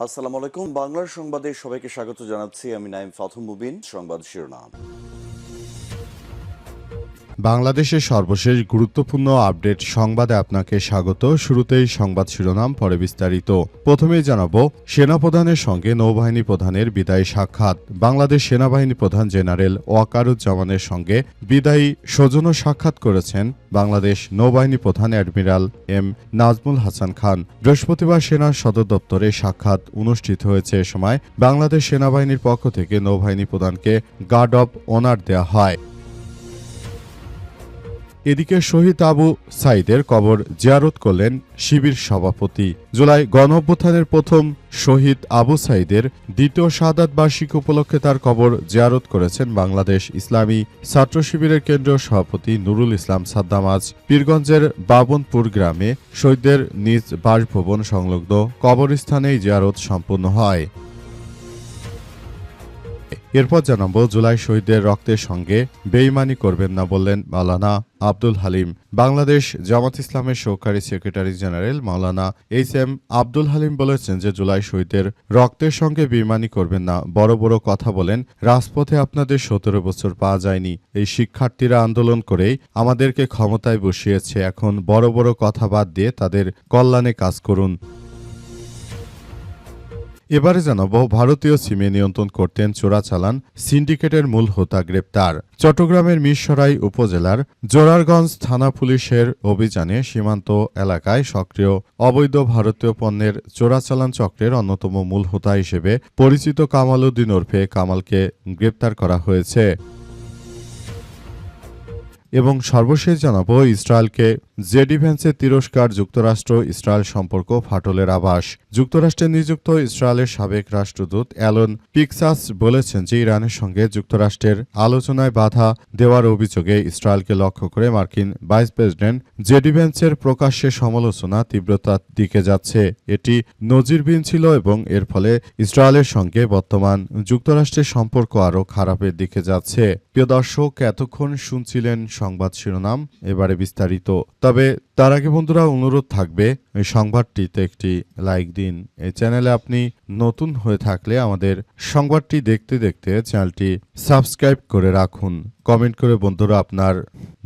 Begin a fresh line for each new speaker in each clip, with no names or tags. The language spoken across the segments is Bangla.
আসসালামু আলাইকুম। বাংলার সংবাদে সবাইকে স্বাগত জানাচ্ছি। আমি নাইম ফাথুম মুবিন। সংবাদ শিরোনাম।
বাংলাদেশের সর্বশেষ গুরুত্বপূর্ণ আপডেট সংবাদে আপনাকে স্বাগত। শুরুতেই সংবাদ শিরোনাম, পরে বিস্তারিত। প্রথমেই জানাবো, সেনাপ্রধানের সঙ্গে নৌবাহিনী প্রধানের বিদায়ী সাক্ষাৎ। বাংলাদেশ সেনাবাহিনী প্রধান জেনারেল ওয়াকারুজ্জামানের সঙ্গে বিদায়ী সৌজন্য সাক্ষাৎ করেছেন বাংলাদেশ নৌবাহিনী প্রধান অ্যাডমিরাল এম নাজমুল হাসান খান। বৃহস্পতিবার সেনা সদর দপ্তরে সাক্ষাৎ অনুষ্ঠিত হয়েছে। এ সময় বাংলাদেশ সেনাবাহিনীর পক্ষ থেকে নৌবাহিনী প্রধানকে গার্ড অব অনার দেওয়া হয়। এদিকে শহীদ আবু সাইদের কবর জিয়ারত করলেন শিবির সভাপতি। জুলাই গণঅভ্যুত্থানের প্রথম শহীদ আবু সাইদের দ্বিতীয় শাহাদাত বার্ষিকী উপলক্ষে তার কবর জিয়ারত করেছেন বাংলাদেশ ইসলামী ছাত্র শিবিরের কেন্দ্রীয় সভাপতি নুরুল ইসলাম সাদ্দাম। আজ পীরগঞ্জের বাবনপুর গ্রামে শহীদদের নিজ বাসভবন সংলগ্ন কবরস্থানে জিয়ারত সম্পন্ন হয়। এরপর জানাবো, জুলাই শহীদদের রক্তের সঙ্গে বেইমানি করবেন না বললেন মাওলানা আব্দুল হালিম। বাংলাদেশ জামাত ইসলামের সহকারী সেক্রেটারি জেনারেল মাওলানা এইচ এম আব্দুল হালিম বলেছেন যে জুলাই শহীদদের রক্তের সঙ্গে বেইমানি করবেন না। বড় বড় কথা বলেন, রাজপথে আপনাদের 17 বছর পাওয়া যায়নি। এই শিক্ষার্থীরা আন্দোলন করেই আমাদেরকে ক্ষমতায় বসিয়েছে। এখন বড় বড় কথা বাদ দিয়ে তাদের কল্যাণে কাজ করুন। এবারে জানাবো, ভারতীয় সিমে নিয়ন্ত্রণ করতেন চোরাচালান সিন্ডিকেটের মূল হোতা গ্রেপ্তার। চট্টগ্রামের মিরসরাই উপজেলার জোরারগঞ্জ থানা পুলিশের অভিযানে সীমান্ত এলাকায় সক্রিয় অবৈধ ভারতীয় পণ্যের চোরাচালান চক্রের অন্যতম মূল হোতা হিসেবে পরিচিত কামাল উদ্দিন ওরফে কামালকে গ্রেপ্তার করা হয়েছে। এবং সর্বশেষ জানাবো, ইসরায়েলকে জে ডিফেন্সের তিরস্কার, যুক্তরাষ্ট্র ইসরায়েল সম্পর্ক ফাটলের আভাস। যুক্তরাষ্ট্রে নিযুক্ত ইসরায়েলের সাবেক রাষ্ট্রদূত অ্যালন পিক্সাস বলেছেন যে ইরানের সঙ্গে যুক্তরাষ্ট্রের আলোচনায় বাধা দেওয়ার অভিযোগে ইসরায়েলকে লক্ষ্য করে মার্কিন ভাইস প্রেসিডেন্ট জে ডিফেন্সের প্রকাশ্যে সমালোচনা তীব্রতার দিকে যাচ্ছে। এটি নজিরবিহীন ছিল এবং এর ফলে ইসরায়েলের সঙ্গে বর্তমান যুক্তরাষ্ট্রের সম্পর্ক আরও খারাপের দিকে যাচ্ছে। প্রিয় দর্শক, এতক্ষণ শুনছিলেন সংবাদ শিরোনাম, এবারে বিস্তারিত। তবে তার আগে বন্ধুরা, অনুরোধ থাকবে এই সংবাদটিতে একটি লাইক দিন। এই চ্যানেলে আপনি নতুন হয়ে থাকলে আমাদের সংবাদটি দেখতে দেখতে চ্যানেলটি সাবস্ক্রাইব করে রাখুন। কমেন্ট করে বন্ধুরা আপনার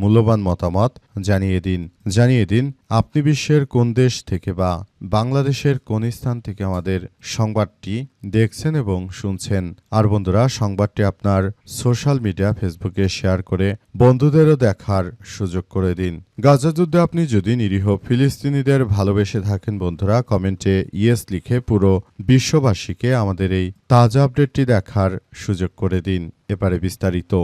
মূল্যবান মতামত জানিয়ে দিন আপনি বিশ্বের কোন দেশ থেকে বা বাংলাদেশের কোন স্থান থেকে আমাদের সংবাদটি দেখছেন এবং শুনছেন। আর বন্ধুরা, সংবাদটি আপনার সোশ্যাল মিডিয়া ফেসবুকে শেয়ার করে বন্ধুদেরও দেখার সুযোগ করে দিন। গাজা যুদ্ধে আপনি যদি নিরীহ ফিলিস্তিনিদের ভালোবেসে থাকেন বন্ধুরা, কমেন্টে ইয়েস লিখে পুরো বিশ্ববাসীকে আমাদের এই তাজা আপডেটটি দেখার সুযোগ করে দিন। এবারে বিস্তারিত।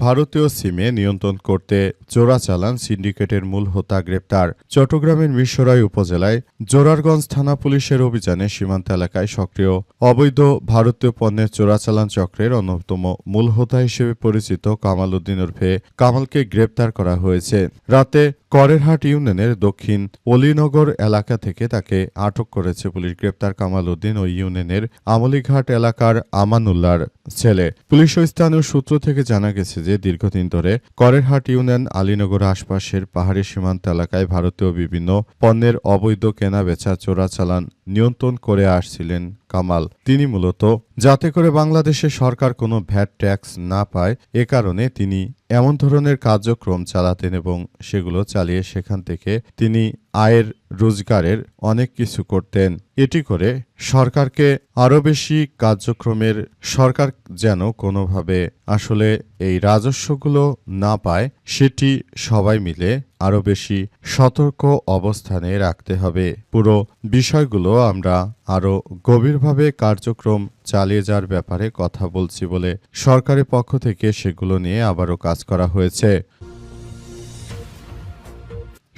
ভারতীয় সিমে নিয়ন্ত্রণ করতে চোরাচালান সিন্ডিকেটের মূল হোতা গ্রেপ্তার। চট্টগ্রামের মিরসরাই উপজেলায় জোরারগঞ্জ থানা পুলিশের অভিযানে সীমান্ত এলাকায় সক্রিয় অবৈধ ভারতীয় পণ্যের চোরাচালান চক্রের অন্যতম মূল হোতা হিসেবে পরিচিত কামাল উদ্দিন ওরফে কামালকে গ্রেপ্তার করা হয়েছে। রাতে করেরহাট ইউনিয়নের দক্ষিণ অলিনগর এলাকা থেকে তাকে আটক করেছে পুলিশ। গ্রেপ্তার কামাল উদ্দিন ওই ইউনিয়নের আমলিঘাট এলাকার আমানুল্লাহর ছেলে। পুলিশ ও স্থানীয় সূত্র থেকে জানা গেছে যে দীর্ঘদিন ধরে করেরহাট ইউনিয়ন আলীনগর আশপাশের পাহাড়ি সীমান্ত এলাকায় ভারতীয় বিভিন্ন পণ্যের অবৈধ কেনা বেচা চোরাচালান নিয়ন্ত্রণ করে আসছিলেন কামাল। তিনি মূলত যাতে করে বাংলাদেশের সরকার কোনো ভ্যাট ট্যাক্স না পায়, এ কারণে তিনি এমন ধরনের কার্যক্রম চালাতেন এবং সেগুলো চালিয়ে সেখান থেকে তিনি আয়ের রোজগারের অনেক কিছু করতেন। এটি করে সরকারকে আরও বেশি কার্যক্রমের সরকার যেন কোনোভাবে আসলে এই রাজস্বগুলো না পায়, সেটি সবাই মিলে আরও বেশি সতর্ক অবস্থানে রাখতে হবে। পুরো বিষয়গুলো আমরা আরও গভীরভাবে কার্যক্রম চালিয়ে যাওয়ার ব্যাপারে কথা বলছি বলে সরকারের পক্ষ থেকে সেগুলো নিয়ে আবারও কাজ করা হয়েছে।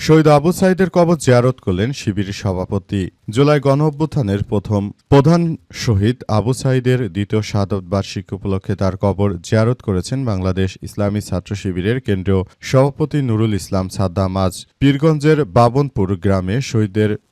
শহীদ আবু সাইদের কবর জিয়ারত করলেন শিবির সভাপতি। জুলাই গণঅভ্যুত্থানের প্রধান শহীদ আবু সাইদের দ্বিতীয় শাহাদাত বার্ষিকী উপলক্ষে তার কবর জিয়ারত করেছেন বাংলাদেশ ইসলামী ছাত্র শিবিরের কেন্দ্রীয় সভাপতি নুরুল ইসলাম সাদ্দাম। আজ পীরগঞ্জের বাবনপুর গ্রামে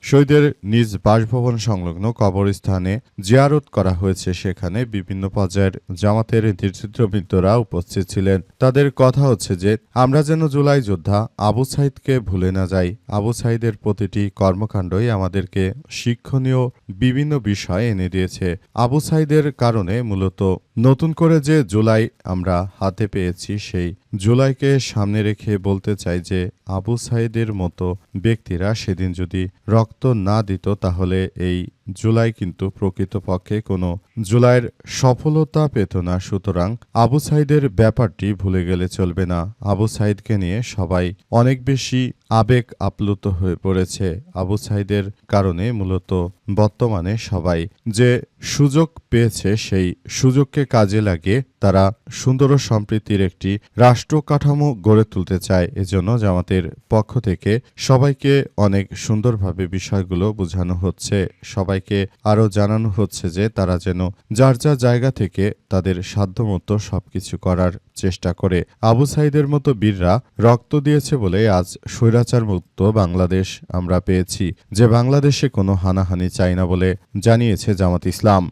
শহীদের নিজ বাসভবন সংলগ্ন কবরস্থানে জিয়ারত করা হয়েছে। সেখানে বিভিন্ন পর্যায়ের জামাতের নেতৃত্ববৃন্দরা উপস্থিত ছিলেন। তাদের কথা হচ্ছে যে আমরা যেন জুলাই যোদ্ধা আবু সাইদকে ভুলে না যায়। আবু সাঈদের প্রতিটি কর্মকাণ্ডই আমাদেরকে শিক্ষণীয় বিভিন্ন বিষয় এনে দিয়েছে। আবু সাঈদের কারণে মূলত নতুন করে যে জুলাই আমরা হাতে পেয়েছি, সেই জুলাইকে সামনে রেখে বলতে চাই যে আবু সাঈদের মতো ব্যক্তিরা সেদিন যদি রক্ত না দিত তাহলে এই জুলাই কিন্তু প্রকৃতপক্ষে কোনো জুলাইয়ের সফলতা পেত না। সুতরাং আবু সাঈদের ব্যাপারটি ভুলে গেলে চলবে না। আবু সাঈদকে নিয়ে সবাই অনেক বেশি আবেগ আপ্লুত হয়ে পড়েছে। আবু সাঈদের কারণে মূলত বর্তমানে সবাই যে সুযোগ পেয়েছে সেই সুযোগকে কাজে লাগিয়ে তারা সুন্দর ও সম্প্রীতির একটি রাষ্ট্র কাঠামো গড়ে তুলতে চায়। এজন্য জামাতের পক্ষ থেকে সবাইকে অনেক সুন্দরভাবে বিষয়গুলো বোঝানো হচ্ছে। সবাইকে আরও জানানো হচ্ছে যে তারা যেন যার যার জায়গা থেকে তাদের সাধ্যমতো সবকিছু করার চেষ্টা করে। আবু সাঈদের মতো বীররা রক্ত দিয়েছে বলে আজ স্বৈরাচার মুক্ত বাংলাদেশ আমরা পেয়েছি, যে বাংলাদেশে কোনো হানাহানি চাই না বলে জানিয়েছে জামাত ইসলাম।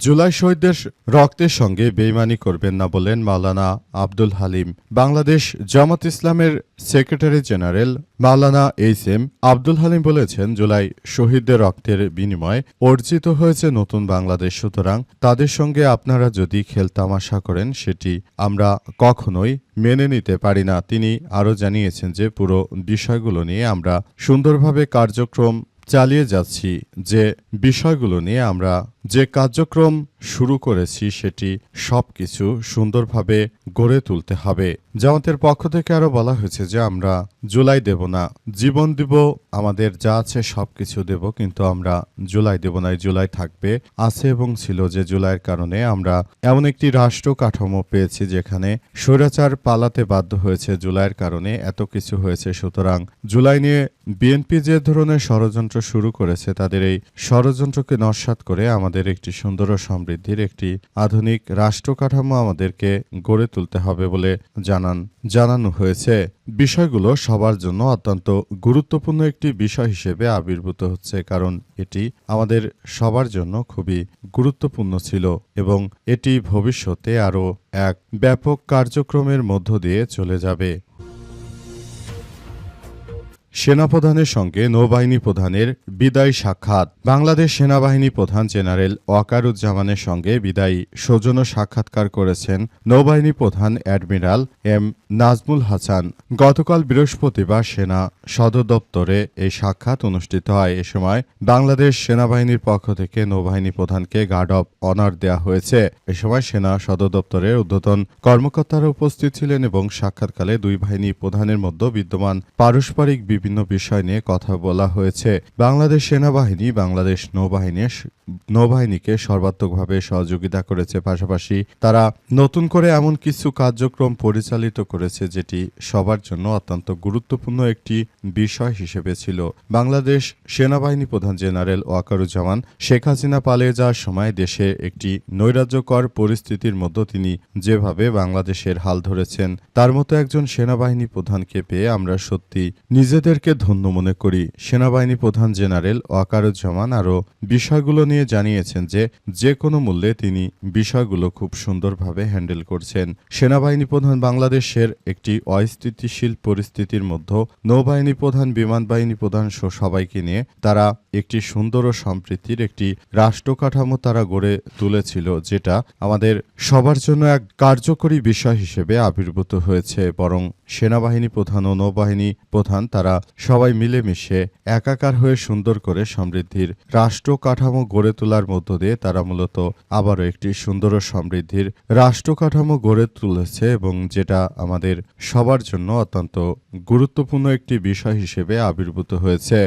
জুলাই শহীদদের রক্তের সঙ্গে বেইমানি করবেন না বলেন মাওলানা আব্দুল হালিম। বাংলাদেশ জামাত ইসলামের সেক্রেটারি জেনারেল মাওলানা এইচ.এম. আব্দুল হালিম বলেছেন, জুলাই শহীদদের রক্তের বিনিময়ে অর্জিত হয়েছে নতুন বাংলাদেশ। সুতরাং তাদের সঙ্গে আপনারা যদি খেলতামাশা করেন সেটি আমরা কখনোই মেনে নিতে পারি না। তিনি আরও জানিয়েছেন যে পুরো বিষয়গুলো নিয়ে আমরা সুন্দরভাবে কার্যক্রম চালিয়ে যাচ্ছি। যে বিষয়গুলো নিয়ে আমরা যে কার্যক্রম শুরু করেছি সেটি সবকিছু সুন্দরভাবে গড়ে তুলতে হবে। জামাতের পক্ষ থেকে আরও বলা হয়েছে যে আমরা জুলাই দেব না, জীবন দিব, আমাদের যা আছে সবকিছু দেব, কিন্তু আমরা জুলাই দেব না। জুলাই থাকবে, আছে এবং ছিল। যে জুলাইয়ের কারণে আমরা এমন একটি রাষ্ট্র কাঠামো পেয়েছি যেখানে স্বৈরাচার পালাতে বাধ্য হয়েছে। জুলাইয়ের কারণে এত কিছু হয়েছে। সুতরাং জুলাই নিয়ে বিএনপি যে ধরনের ষড়যন্ত্র শুরু করেছে তাদের এই ষড়যন্ত্রকে নস্যাৎ করে আমাদের একটি সুন্দর ও সমৃদ্ধির একটি আধুনিক রাষ্ট্র কাঠামো আমাদেরকে গড়ে তুলতে হবে বলে জানানো হয়েছে। বিষয়গুলো সবার জন্য অত্যন্ত গুরুত্বপূর্ণ একটি বিষয় হিসেবে আবির্ভূত হচ্ছে, কারণ এটি আমাদের সবার জন্য খুবই গুরুত্বপূর্ণ ছিল এবং এটি ভবিষ্যতে আরও এক ব্যাপক কার্যক্রমের মধ্য দিয়ে চলে যাবে। সেনাপ্রধানের সঙ্গে নৌবাহিনী প্রধানের বিদায়ী সাক্ষাৎ। বাংলাদেশ সেনাবাহিনী প্রধান জেনারেল ওয়াকারুজ্জামানের সঙ্গে বিদায়ী সৌজন্য সাক্ষাৎকার করেছেন নৌবাহিনী প্রধান অ্যাডমিরাল এম নাজমুল হাসান। গতকাল বৃহস্পতিবার সেনা সদর দপ্তরে এই সাক্ষাৎ অনুষ্ঠিত হয়। এ সময় বাংলাদেশ সেনাবাহিনীর পক্ষ থেকে নৌবাহিনী প্রধানকে গার্ড অব অনার দেওয়া হয়েছে। এ সময় সেনা সদর দপ্তরের ঊর্ধ্বতন কর্মকর্তারা উপস্থিত ছিলেন এবং সাক্ষাৎকালে দুই বাহিনী প্রধানের মধ্যে বিদ্যমান পারস্পরিক বিভিন্ন বিষয় নিয়ে কথা বলা হয়েছে। বাংলাদেশ সেনাবাহিনী বাংলাদেশ নৌবাহিনীকে সর্বাত্মকভাবে সহযোগিতা করেছে। পাশাপাশি তারা নতুন করে এমন কিছু কার্যক্রম পরিচালিত করেছে যেটি সবার জন্য অত্যন্ত গুরুত্বপূর্ণ একটি বিষয় হিসেবে ছিল। বাংলাদেশ সেনাবাহিনী প্রধান জেনারেল ওয়াকারুজ্জামান শেখ হাসিনা পালিয়ে যাওয়ার সময় দেশে একটি নৈরাজ্যকর পরিস্থিতির মধ্যে তিনি যেভাবে বাংলাদেশের হাল ধরেছেন, তার মতো একজন সেনাবাহিনী প্রধানকে পেয়ে আমরা সত্যি নিজেদেরকে ধন্য মনে করি। সেনাবাহিনী প্রধান জেনারেল ওয়াকারুজ্জামান আরও বিষয়গুলো নিয়ে জানিয়েছেন যে কোনো মূল্যে তিনি বিষয়গুলো খুব সুন্দরভাবে হ্যান্ডেল করছেন। সেনাবাহিনী প্রধান বাংলাদেশের একটি অস্থিতিশীল পরিস্থিতির মধ্যে নৌবাহিনী প্রধান, বিমান বাহিনী প্রধান সহ সবাইকে নিয়ে তারা একটি সুন্দর ও সম্প্রীতির একটি রাষ্ট্র কাঠামো তারা গড়ে তুলেছিল, যেটা আমাদের সবার জন্য এক কার্যকরী বিষয় হিসেবে আবির্ভূত হয়েছে। বরং সেনাবাহিনী প্রধান ও নৌবাহিনী প্রধান তারা সবাই মিলেমিশে একাকার হয়ে সুন্দর করে সমৃদ্ধির রাষ্ট্র কাঠামো গড়ে তোলার মধ্য দিয়ে তারা মূলত আবারও একটি সুন্দর ও সমৃদ্ধির রাষ্ট্র কাঠামো গড়ে তুলেছে এবং যেটা আমাদের সবার জন্য অত্যন্ত গুরুত্বপূর্ণ একটি বিষয় হিসেবে আবির্ভূত হয়েছে।